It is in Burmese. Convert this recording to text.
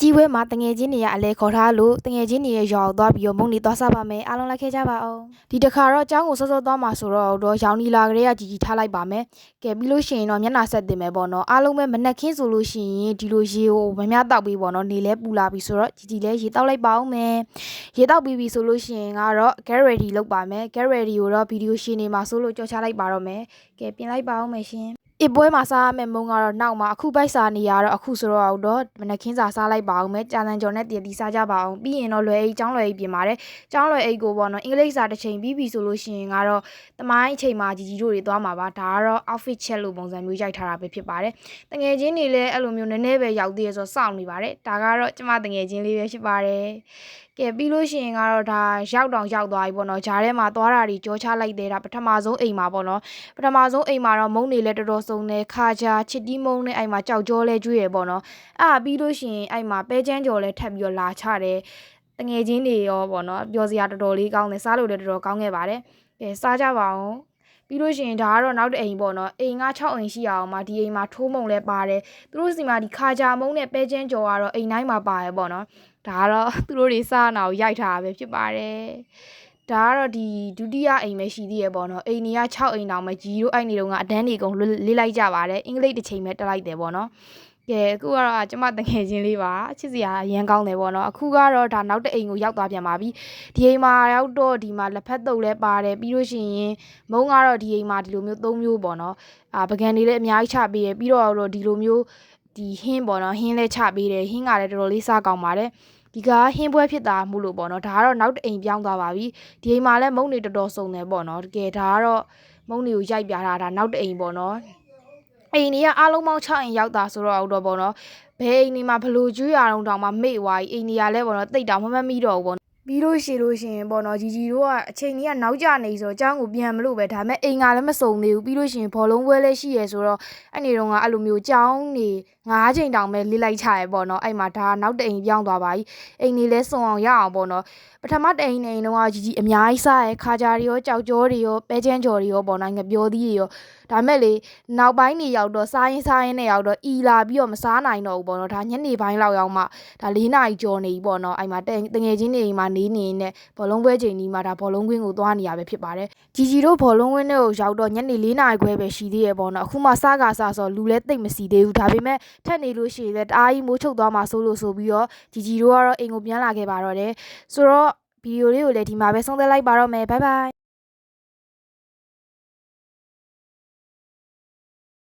ကြီးဝဲမှာတငယ်ချင်းတွေကအလဲခေါ်ထားလို့တငယ်ချင်းတွေရဲ့ရွာကိုသွားပြီးတော့မုံနေသွားစားပါမယ်အားလုံးလိုက်ခဲ့ကြပါအောင်ဒီတစ်ခါတော့အเจ้าကိုစောစောသွားမှာဆိုတော့ရောင်နီလာကလေးကကြီးထားလိုက်ပါမယ်ကဲပြီးလို့ရှိရင်တော့မျက်နှာဆက်တင်မယ်ပေါ့နော်အားလုံးပဲမနှက်ခင်းဆိုလို့ရှိရင်ဒီလိုရေကိုမများတောက်ပြီးပေါ့နော်နေလဲပူလာပြီဆိုတော့ကြီးလဲရေတောက်လိုက်ပါအောင်မယ်ရေတောက်ပြီးပြီဆိုလို့ရှိရင်ကတော့ get ready လုပ်ပါမယ် get ready ကိုတော့ဗီဒီယိုရှင်းနေမှာဆိုလို့ကြော်ချလိုက်ပါတော့မယ်ကဲပြင်လိုက်ပါအောင်မယ်ရှင်အပွဲမှာစားရမယ့်မုံကတော့နောက်မှာအခုပိုက်စားနေရတော့အခုဆိုတော့မနက်ခင်းစာစားလိုက်ပါအောင်မယ်ကြာလန်ကျော်နဲ့တည်တည်စားကြပါအောင်ပြီးရင်တော့လွယ်အိတ်ကျောင်းလွယ်အိတ်ပြင်ပါတယ်ကျောင်းလွယ်အိတ်ကိုပေါ့နော်အင်္ဂလိပ်စာတစ်ချိန်ပြီးပြီဆိုလို့ရှိရင်ကတော့တမိုင်းအချိန်မှာကြီးတို့တွေသွားမှာပါဒါကတော့ outfit check လို့ပုံစံမျိုးရိုက်ထားတာပဲဖြစ်ပါတယ်တငယ်ချင်းတွေလည်းအဲ့လိုမျိုးနည်းနည်းပဲရောက်သေးရဆိုစောင့်နေပါတယ်ဒါကတော့ကျမတငယ်ချင်းလေးပဲဖြစ်ပါတယ်ကဲပြီးလို့ရှိရင်ကတော့ဒါရောက်သွားပြီပေါ့နော်ဂျားထဲမှာသွားတာတွေကြောချလိုက်သေးတာပထမဆုံးအိမ်မှာပေါ့နော်ပထမဆုံးအိမ်မှာတော့မုံနေလဲတော်တော်စုံနေခါချာချစ်တီးမုံနဲ့အိမ်မှာကြောက်ကြောလဲကျွေးရပေါ့နော်ပြီးလို့ရှိရင်အိမ်မှာပဲချမ်းကြော်လဲထပ်ပြီးတော့လာချတယ်တငယ်ချင်းတွေရောပေါ့နော်ပျော်စရာတော်တော်လေးကောင်းတယ်စားလို့လည်းတော်တော်ကောင်းခဲ့ပါတယ်ကဲစားကြပါအောင်ပြီးလို့ရှိရင်ဒါကတော့နောက်တစ်အိမ်ပေါ့နော်အိမ်က6အိမ်ရှိအောင်မှာဒီအိမ်မှာထိုးမုံလဲပါတယ်သူတို့စီမှာဒီခါချာမုံနဲ့ပဲချမ်းကြော်ကတော့အိမ်တိုင်းမှာပါတယ်ပေါ့နော်ဒါကတော့သူတို့တွေစားနာကိုရိုက်ထားတာပဲဖြစ်ပါတယ်ဒါကတော့ဒီဒုတိယအိမ်ပဲရှိသေးရပေါ့နော်အိမ်ကြီးက6အိမ်တောင်မှကြီးတို့အဲ့နေတော့ကအတန်းတွေကုန်လေးလိုက်ကြပါတယ်အင်္ဂလိပ်တစ်ချိန်ပဲတက်လိုက်တယ်ပေါ့နော်ကဲအခုကတော့ကျမတငယ်ချင်းလေးပါချစ်စရာအရင်ကောင်းတယ်ပေါ့နော်အခုကတော့ဒါနောက်တစ်အိမ်ကိုရောက်သွားပြန်ပါပြီဒီအိမ်မှာရောက်တော့ဒီမှာလက်ဖက်တုပ်လဲပါတယ်ပြီးလို့ရှိရင်မုံကတော့ဒီအိမ်မှာဒီလိုမျိုး3မျိုးပေါ့နော်ပကံတွေလည်းအများကြီးချပေးရပြီးတော့ဒီလိုမျိုးဒီဟင်းပေါ့နော်ဟင်းလဲချပေးတယ်ဟင်းကလည်းတော်တော်လေးစားကောင်းပါတယ်ဒီကဟင်းပွဲဖြစ်တာမှုလို့ပေါ့နော်ဒါကတော့နောက်တစ်အိမ်ပြောင်းသွားပါပြီဒီအိမ်မှာလည်းမုံတွေတော်တော်စုံတယ်ပေါ့နော်တကယ်ဒါကတော့မုံတွေကိုရိုက်ပြထားတာနောက်တစ်အိမ်ပေါ့နော်အိမ်ကြီးကအားလုံးပေါင်း6အိမ်ရောက်တာဆိုတော့ပေါ့နော်ဘယ်အိမ်ဒီမှာဘလို့ကျွေးရအောင်တောင်မှမေ့သွားပြီအိမ်ကြီးကလည်းပေါ့နော်တိတ်တောင်မမိတော့ဘူးပေါ့ပြီးလို့ရှိရင်ပေါ့နော်ကြီးတို့ကအချိန်ကြီးကနောက်ကျနေဆိုတော့အเจ้าကိုပြန်မလို့ပဲဒါပေမဲ့အိမ်ကလည်းမစုံသေးဘူးပြီးလို့ရှိရင်ဘောလုံးပွဲလည်းရှိရဆိုတော့အဲ့နေတော့ကအဲ့လိုမျိုးเจ้าနေ9ချိန်တောင်ပဲလေးလိုက်ချရပေါ့နော်အဲ့မှာဒါနောက်တအိမ်ပြောင်းသွားပါပြီအိမ်လေးလဲစုံအောင်ရအောင်ပေါ့နော်ပထမတအိမ်နေတော့ကြီးအများကြီးစားရခါကြားတွေရောကြောက်ကြောတွေရောပဲချမ်းကြော်တွေရောပေါ့နော်ငပြောသီးတွေရောဒါမဲ့လေနောက်ပိုင်းနေရောက်တော့စားရင်နဲ့ရောက်တော့အီလာပြီးတော့မစားနိုင်တော့ဘူးပေါ့နော်ဒါညနေပိုင်းလောက်ရောက်မှဒါ4နာရီကျော်နေပြီပေါ့နော်အဲ့မှာတငယ်ချင်းတွေမှာနေနဲ့ဘောလုံးပွဲချိန်ကြီးမှာဒါဘောလုံးကွင်းကိုသွားနေရပဲဖြစ်ပါတယ်ကြီးတို့ဘောလုံးကွင်းထဲကိုရောက်တော့ညနေ4နာရီခွဲပဲရှိသေးရပေါ့နော်အခုမှစားဆိုလူလဲတိတ်မစီသေးဘူးဒါပေမဲ့ထက်နေလို့ရှိရင်လည်းတအားကြီးမိုးချုပ်သွားမှာဆိုလို့ဆိုပြီးတော့ကြီးတို့ကတော့အိမ်ကိုပြန်လာခဲ့ပါတော့တယ်ဆိုတော့ဗီဒီယိုလေးကိုလည်းဒီမှာပဲဆုံးသက်လိုက်ပါတော့မယ်ဘိုင်ဘိုင်